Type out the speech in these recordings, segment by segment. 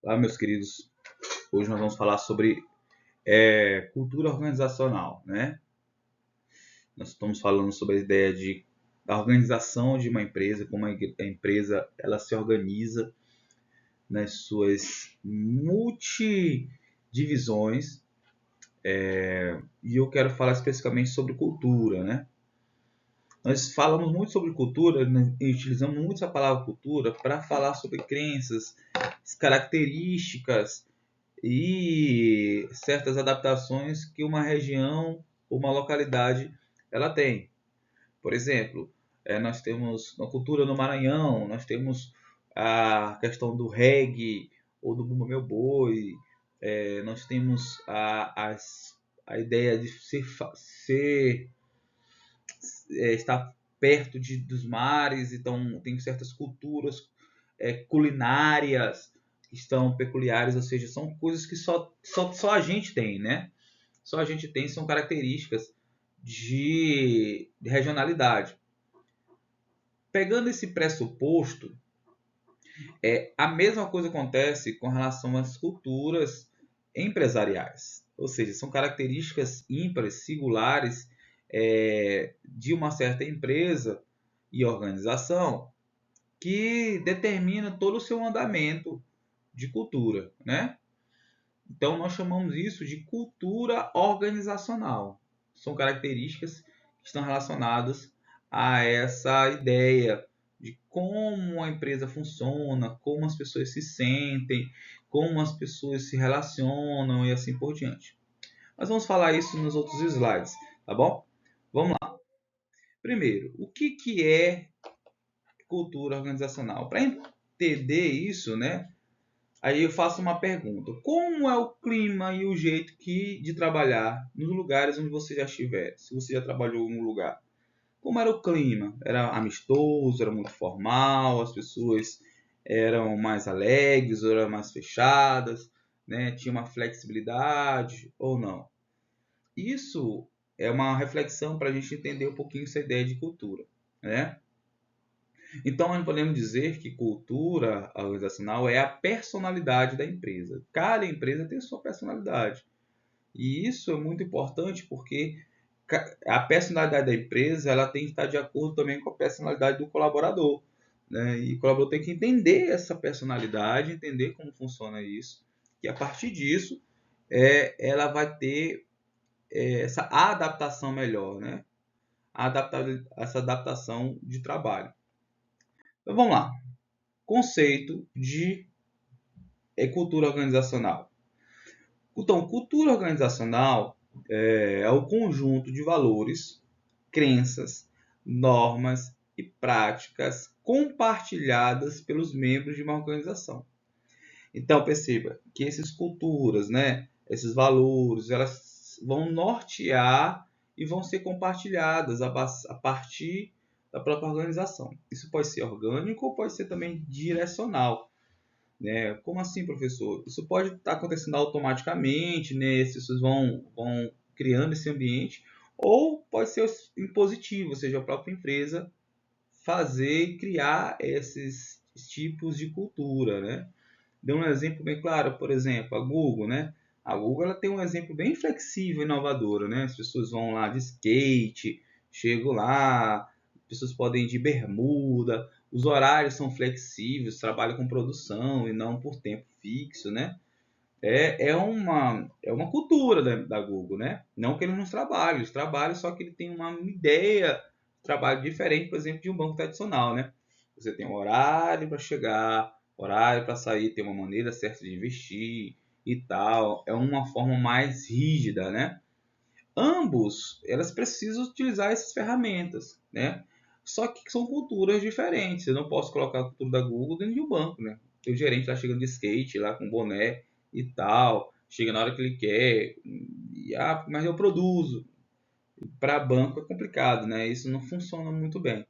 Olá, meus queridos. Hoje nós vamos falar sobre cultura organizacional, né? Nós estamos falando sobre a ideia da organização de uma empresa, como a empresa ela se organiza nas suas multidivisões. E eu quero falar especificamente sobre cultura, né? Nós falamos muito sobre cultura, né, e utilizamos muito essa palavra cultura para falar sobre crenças, características e certas adaptações que uma região ou uma localidade ela tem. Por exemplo, nós temos na cultura no Maranhão, nós temos a questão do reggae ou do Bumba Meu Boi, nós temos a ideia de estar perto dos mares, então tem certas culturas culinárias que estão peculiares, ou seja, são coisas que só a gente tem, né? Só a gente tem, são características de regionalidade. Pegando esse pressuposto, a mesma coisa acontece com relação às culturas empresariais. Ou seja, são características ímpares, singulares de uma certa empresa e organização que determina todo o seu andamento de cultura, né? Então nós chamamos isso de cultura organizacional. São características que estão relacionadas a essa ideia de como a empresa funciona, como as pessoas se sentem, como as pessoas se relacionam e assim por diante. Mas vamos falar isso nos outros slides, tá bom? Vamos lá. Primeiro, o que é cultura organizacional? Para entender isso, né? Aí eu faço uma pergunta: como é o clima e o jeito de trabalhar nos lugares onde você já estiver? Se você já trabalhou em um lugar, como era o clima? Era amistoso, era muito formal, as pessoas eram mais alegres, ou eram mais fechadas, né? Tinha uma flexibilidade ou não? Isso é uma reflexão para a gente entender um pouquinho essa ideia de cultura, né? Então, nós podemos dizer que cultura organizacional é a personalidade da empresa. Cada empresa tem sua personalidade. E isso é muito importante porque a personalidade da empresa ela tem que estar de acordo também com a personalidade do colaborador. Né? E o colaborador tem que entender essa personalidade, entender como funciona isso. E a partir disso, ela vai ter essa adaptação melhor, né? Essa adaptação de trabalho. Então, vamos lá. Conceito de cultura organizacional. Então, cultura organizacional é o conjunto de valores, crenças, normas e práticas compartilhadas pelos membros de uma organização. Então, perceba que essas culturas, né, esses valores, elas vão nortear e vão ser compartilhadas a partir da própria organização. Isso pode ser orgânico ou pode ser também direcional. Né? Como assim, professor? Isso pode estar acontecendo automaticamente, né? As pessoas vão criando esse ambiente, ou pode ser impositivo, ou seja, a própria empresa fazer e criar esses tipos de cultura, né? Deu um exemplo bem claro, por exemplo, a Google, né? A Google ela tem um exemplo bem flexível e inovador, né? As pessoas vão lá de skate, chegam lá, as pessoas podem ir de bermuda, os horários são flexíveis, trabalham com produção e não por tempo fixo, né? É uma cultura da Google, né? Não que ele não trabalhe, eles trabalham, só que ele tem uma ideia de trabalho diferente, por exemplo, de um banco tradicional, né? Você tem um horário para chegar, horário para sair, tem uma maneira certa de investir e tal. É uma forma mais rígida, né? Ambos, elas precisam utilizar essas ferramentas, né? Só que são culturas diferentes. Eu não posso colocar a cultura da Google dentro de um banco, né? O gerente lá chegando de skate, lá com boné e tal, chega na hora que ele quer, mas eu produzo. Para banco é complicado, né? Isso não funciona muito bem.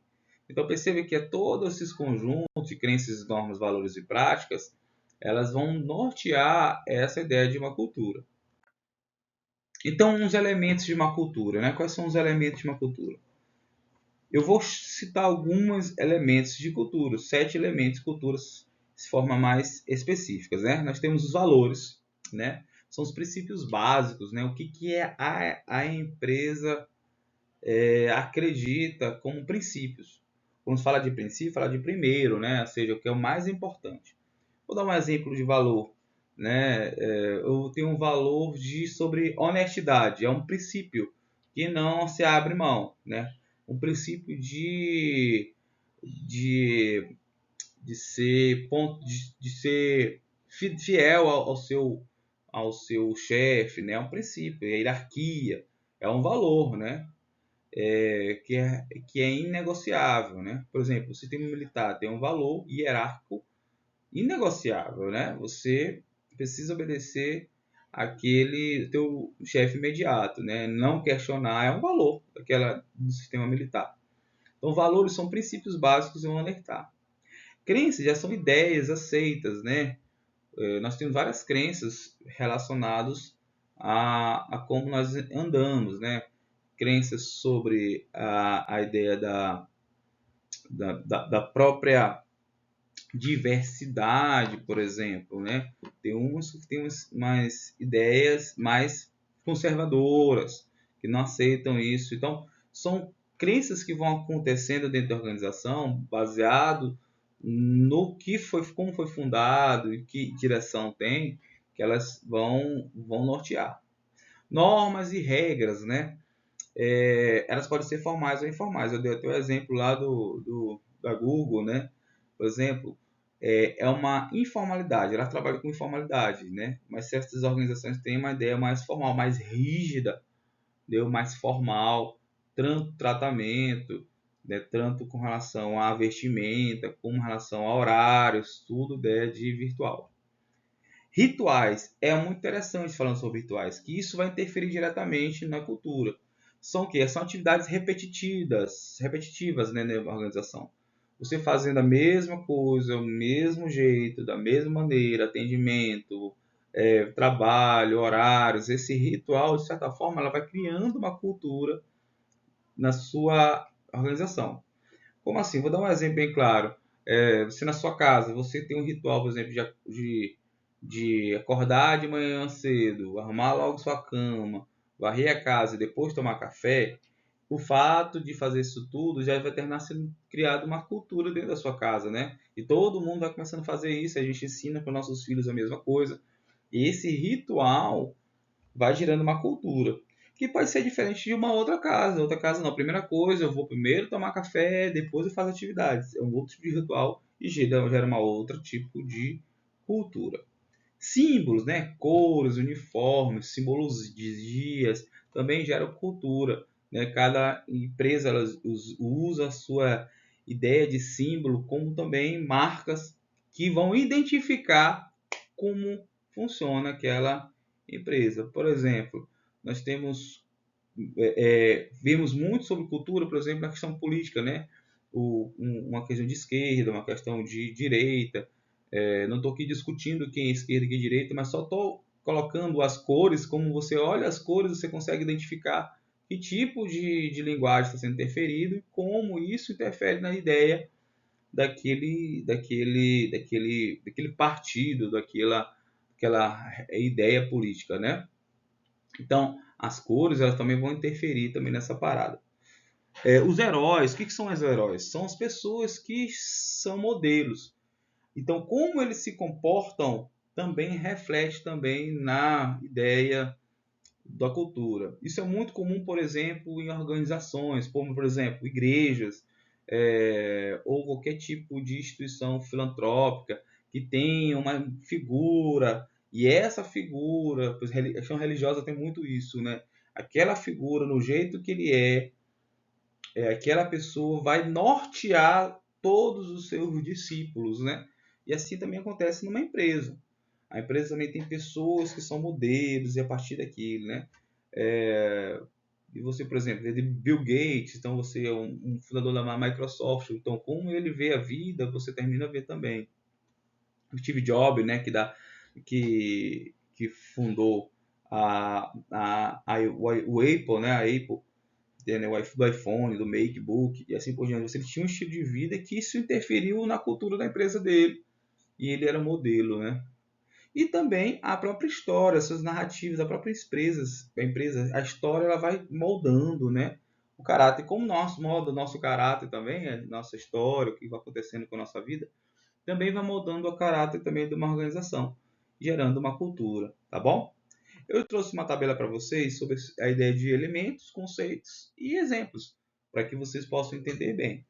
Então percebe que todos esses conjuntos de crenças, normas, valores e práticas, elas vão nortear essa ideia de uma cultura. Então, uns elementos de uma cultura, né? Quais são os elementos de uma cultura? Eu vou citar alguns elementos de cultura, 7 elementos de culturas formas mais específicas, né? Nós temos os valores, né? São os princípios básicos, né? O que é a empresa acredita como princípios. Quando se fala de princípio, fala de primeiro, né? Ou seja, o que é o mais importante. Vou dar um exemplo de valor, né? Eu tenho um valor sobre honestidade, é um princípio que não se abre mão, né? Um princípio de, de ser fiel ao seu chefe, né? É um princípio, é hierarquia, é um valor, né? Que é inegociável, né? Por exemplo, o sistema militar tem um valor hierárquico inegociável, né? Você precisa obedecer aquele teu chefe imediato, né? Não questionar é um valor do sistema militar. Então, valores são princípios básicos e vão alertar. Crenças já são ideias aceitas, né? Nós temos várias crenças relacionadas a como nós andamos, né? Crenças sobre a ideia da própria diversidade, por exemplo, né? Tem umas ideias mais conservadoras que não aceitam isso. Então, são crenças que vão acontecendo dentro da organização baseado no que foi, como foi fundado e que direção tem, que elas vão nortear. Normas e regras, né? Elas podem ser formais ou informais. Eu dei até o exemplo lá da Google, né? Por exemplo, é uma informalidade, ela trabalha com informalidade, né? Mas certas organizações têm uma ideia mais formal, mais rígida, mais formal, tanto tratamento, né? Tanto com relação à vestimenta, como com relação a horários, tudo de virtual. Rituais, é muito interessante falando sobre rituais, que isso vai interferir diretamente na cultura. São o quê? São atividades repetitivas, né, na organização. Você fazendo a mesma coisa, o mesmo jeito, da mesma maneira, atendimento, trabalho, horários, esse ritual, de certa forma, ela vai criando uma cultura na sua organização. Como assim? Vou dar um exemplo bem claro. Você na sua casa, você tem um ritual, por exemplo, de acordar de manhã cedo, arrumar logo sua cama, varrer a casa e depois tomar café. O fato de fazer isso tudo já vai terminar sendo criado uma cultura dentro da sua casa, né? E todo mundo vai começando a fazer isso, a gente ensina para os nossos filhos a mesma coisa. E esse ritual vai gerando uma cultura que pode ser diferente de uma outra casa. Outra casa não. Primeira coisa, eu vou primeiro tomar café, depois eu faço atividades. É um outro tipo de ritual e gera uma outra tipo de cultura. Símbolos, né? Cores, uniformes, símbolos de dias, também geram cultura, né? Cada empresa ela usa a sua ideia de símbolo como também marcas que vão identificar como funciona aquela empresa. Por exemplo, nós vemos muito sobre cultura, por exemplo, na questão política, né? Uma questão de esquerda, uma questão de direita. Não estou aqui discutindo quem é esquerda e quem é direita, mas só estou colocando as cores, como você olha as cores, você consegue identificar que tipo de linguagem está sendo interferido e como isso interfere na ideia daquele partido, daquela ideia política, né? Então, as cores elas também vão interferir também nessa parada. Os heróis, o que são os heróis? São as pessoas que são modelos. Então, como eles se comportam também reflete também na ideia da cultura. Isso é muito comum, por exemplo, em organizações, como, por exemplo, igrejas, ou qualquer tipo de instituição filantrópica que tenha uma figura, e essa figura, a questão religiosa tem muito isso, né? Aquela figura, no jeito que ele aquela pessoa vai nortear todos os seus discípulos, né? E assim também acontece numa empresa. A empresa também tem pessoas que são modelos e a partir daquilo, né? E você, por exemplo, é de Bill Gates, então você é um fundador da Microsoft, então como ele vê a vida, você termina a ver também. O Steve Jobs, né, que fundou o Apple, né, a Apple, né, do iPhone, do MacBook e assim por diante. Ele tinha um estilo de vida que isso interferiu na cultura da empresa dele. e ele era modelo, né? E também a própria história, suas narrativas, a própria empresa, a história ela vai moldando, né? O caráter, como nosso molda o nosso caráter também, a nossa história, o que vai acontecendo com a nossa vida, também vai moldando o caráter também de uma organização, gerando uma cultura, tá bom? Eu trouxe uma tabela para vocês sobre a ideia de elementos, conceitos e exemplos, para que vocês possam entender bem.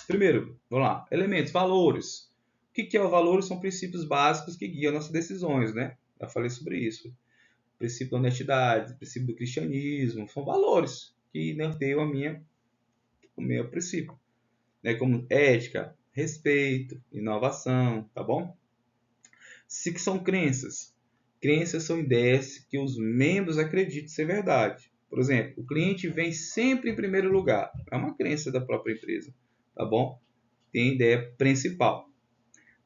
Primeiro, vamos lá, elementos, valores. O que é o valores? São princípios básicos que guiam nossas decisões, né? Já falei sobre isso. O princípio da honestidade, o princípio do cristianismo, são valores que norteiam o meu princípio, né? Como ética, respeito, inovação, tá bom? Se que são crenças. Crenças são ideias que os membros acreditam ser verdade. Por exemplo, o cliente vem sempre em primeiro lugar. É uma crença da própria empresa, tá bom? Tem a ideia principal.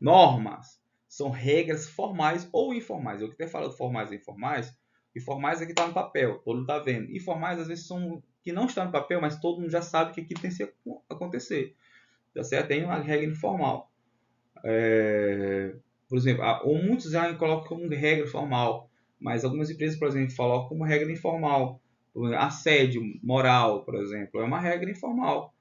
Normas são regras formais ou informais. Eu até falo formais e informais. E formais é que está no papel, todo mundo está vendo. Informais às vezes são que não está no papel, mas todo mundo já sabe que aquilo tem que acontecer. Tá certo? Tem uma regra informal. Por exemplo, ou muitos já colocam como regra formal, mas algumas empresas, por exemplo, colocam como regra informal. Assédio moral, por exemplo, é uma regra informal.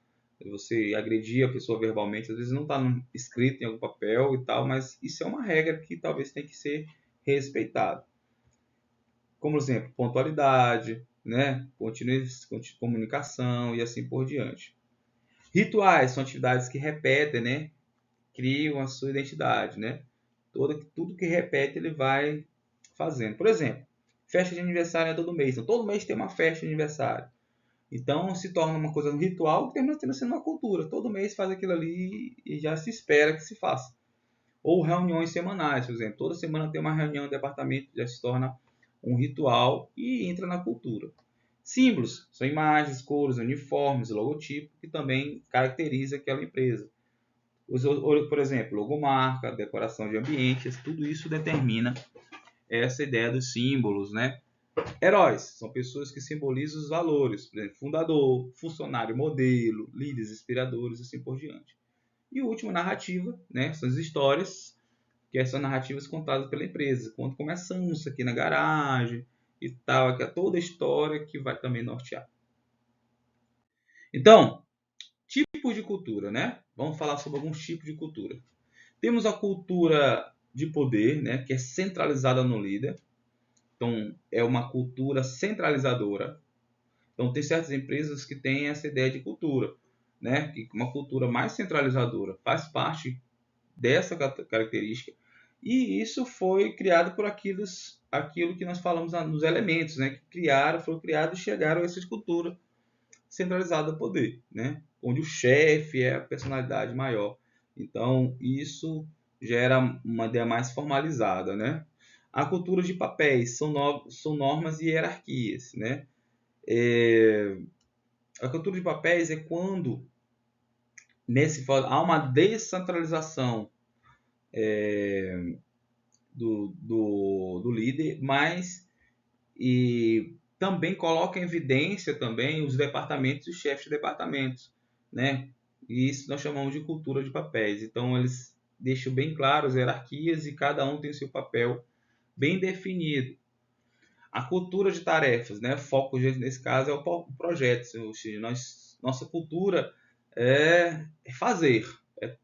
Você agredir a pessoa verbalmente, às vezes não está escrito em algum papel e tal, mas isso é uma regra que talvez tenha que ser respeitada. Como exemplo, pontualidade, né? Comunicação e assim por diante. Rituais são atividades que repetem, né? Criam a sua identidade, né? Tudo que repete ele vai fazendo. Por exemplo, festa de aniversário é todo mês. Então, todo mês tem uma festa de aniversário. Então se torna uma coisa um ritual que termina sendo uma cultura. Todo mês faz aquilo ali e já se espera que se faça. Ou reuniões semanais, por exemplo. Toda semana tem uma reunião no departamento, já se torna um ritual e entra na cultura. Símbolos são imagens, cores, uniformes, logotipo, que também caracteriza aquela empresa. Por exemplo, logomarca, decoração de ambientes, tudo isso determina essa ideia dos símbolos, né? Heróis são pessoas que simbolizam os valores, por exemplo, fundador, funcionário modelo, líderes inspiradores e assim por diante. E o último, narrativa, né? São as histórias, que são narrativas contadas pela empresa. Quando começamos aqui na garagem e tal, que é toda a história que vai também nortear. Então, tipos de cultura, né? Vamos falar sobre alguns tipos de cultura. Temos a cultura de poder, né? Que é centralizada no líder. Então, é uma cultura centralizadora. Então, tem certas empresas que têm essa ideia de cultura, né? Que uma cultura mais centralizadora faz parte dessa característica. E isso foi criado por aquilo que nós falamos nos elementos, né? Que foram criados e chegaram a essa cultura centralizada do poder, né? Onde o chefe é a personalidade maior. Então, isso gera uma ideia mais formalizada, né? A cultura de papéis são normas e hierarquias, né? A cultura de papéis é quando há uma descentralização do líder, mas e também coloca em evidência também os departamentos e os chefes de departamentos, né? E isso nós chamamos de cultura de papéis. Então eles deixam bem claro as hierarquias e cada um tem seu papel bem definido. A cultura de tarefas, né? Foco nesse caso é o projeto, ou seja, nossa cultura é fazer, é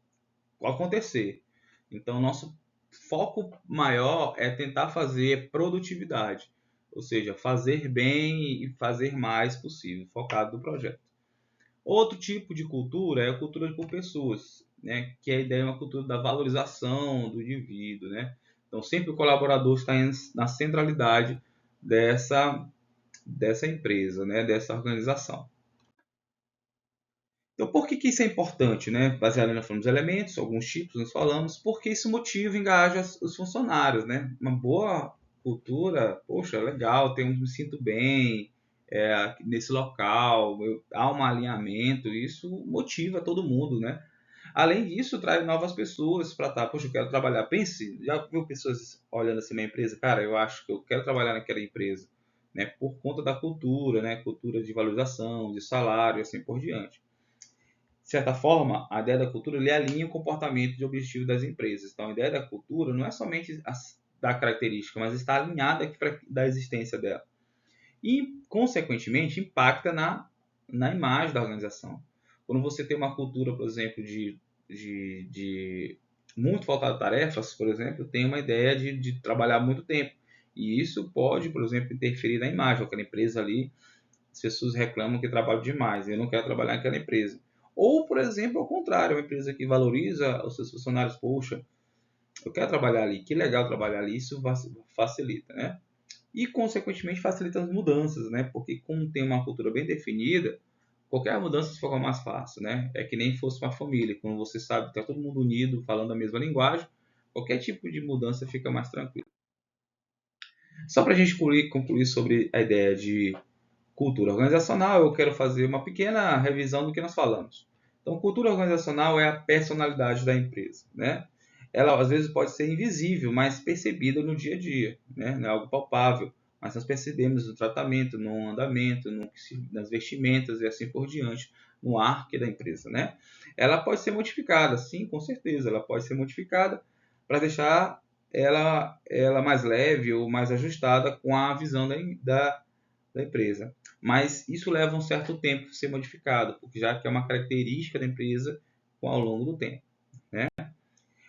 acontecer. Então nosso foco maior é tentar fazer produtividade, ou seja, fazer bem e fazer mais possível, focado no projeto. Outro tipo de cultura é a cultura por pessoas, né? Que a ideia é uma cultura da valorização do indivíduo, né? Então sempre o colaborador está na centralidade dessa empresa, né? Dessa organização. Então, por que isso é importante, né? Baseado na forma dos elementos, alguns tipos nós falamos, porque isso motiva e engaja os funcionários, né? Uma boa cultura, poxa, legal, me sinto bem nesse local, há um alinhamento, isso motiva todo mundo, né? Além disso, traz novas pessoas para estar, poxa, eu quero trabalhar. Pense, já viu pessoas olhando assim na empresa, cara, eu acho que eu quero trabalhar naquela empresa, né? Por conta da cultura, né? Cultura de valorização, de salário e assim por diante. de certa forma, a ideia da cultura ele alinha o comportamento de objetivo das empresas. Então, a ideia da cultura não é somente da característica, mas está alinhada aqui da existência dela. E, consequentemente, impacta na imagem da organização. Quando você tem uma cultura, por exemplo, de muito voltada a tarefas, por exemplo, tem uma ideia de trabalhar muito tempo. E isso pode, por exemplo, interferir na imagem. Aquela empresa ali, as pessoas reclamam que trabalham demais, eu não quero trabalhar naquela empresa. Ou, por exemplo, ao contrário, uma empresa que valoriza os seus funcionários, poxa, eu quero trabalhar ali, que legal trabalhar ali, isso facilita, né? E, consequentemente, facilita as mudanças, né? Porque como tem uma cultura bem definida, qualquer mudança se fica mais fácil, né? É que nem fosse uma família, quando você sabe que está todo mundo unido, falando a mesma linguagem, qualquer tipo de mudança fica mais tranquilo. Só para a gente concluir sobre a ideia de cultura organizacional, eu quero fazer uma pequena revisão do que nós falamos. Então, cultura organizacional é a personalidade da empresa, né? Ela às vezes pode ser invisível, mas percebida no dia a dia, né? Não é algo palpável, mas nós percebemos no tratamento, no andamento, nas vestimentas e assim por diante, no arque da empresa, né? Ela pode ser modificada, sim, com certeza, ela pode ser modificada para deixar ela mais leve ou mais ajustada com a visão da empresa. Mas isso leva um certo tempo para ser modificado, porque já que é uma característica da empresa ao longo do tempo, né?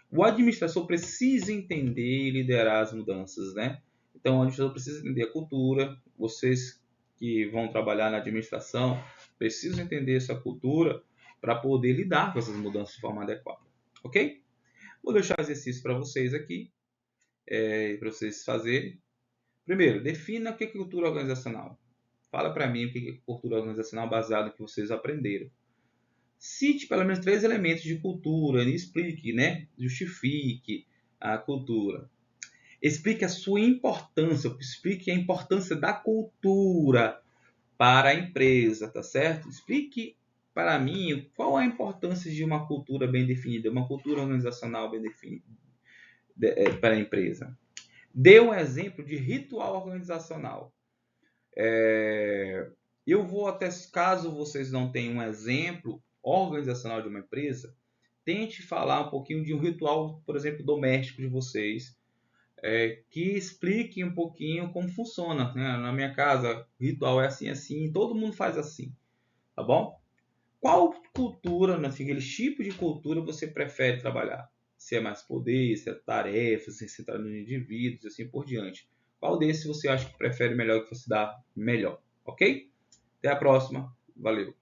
O administrador precisa entender e liderar as mudanças, né? Então, o administrador precisa entender a cultura. Vocês que vão trabalhar na administração precisam entender essa cultura para poder lidar com essas mudanças de forma adequada, ok? Vou deixar exercício para vocês aqui, para vocês fazerem. Primeiro, defina o que é cultura organizacional. Fala para mim o que é cultura organizacional baseado no que vocês aprenderam. Cite pelo menos 3 elementos de cultura e explique, né? Justifique a cultura. Explique a sua importância, explique a importância da cultura para a empresa, tá certo? Explique para mim qual a importância de uma cultura bem definida, uma cultura organizacional bem definida para a empresa. Dê um exemplo de ritual organizacional. Eu vou até, caso vocês não tenham um exemplo organizacional de uma empresa, tente falar um pouquinho de um ritual, por exemplo, doméstico de vocês, que explique um pouquinho como funciona, né? Na minha casa, o ritual é assim, assim, todo mundo faz assim, tá bom? Qual cultura, aquele tipo de cultura você prefere trabalhar? Se é mais poder, se é tarefas, se é centrado nos indivíduos, assim por diante. Qual desses você acha que prefere melhor, que você dá melhor? Ok? Até a próxima. Valeu!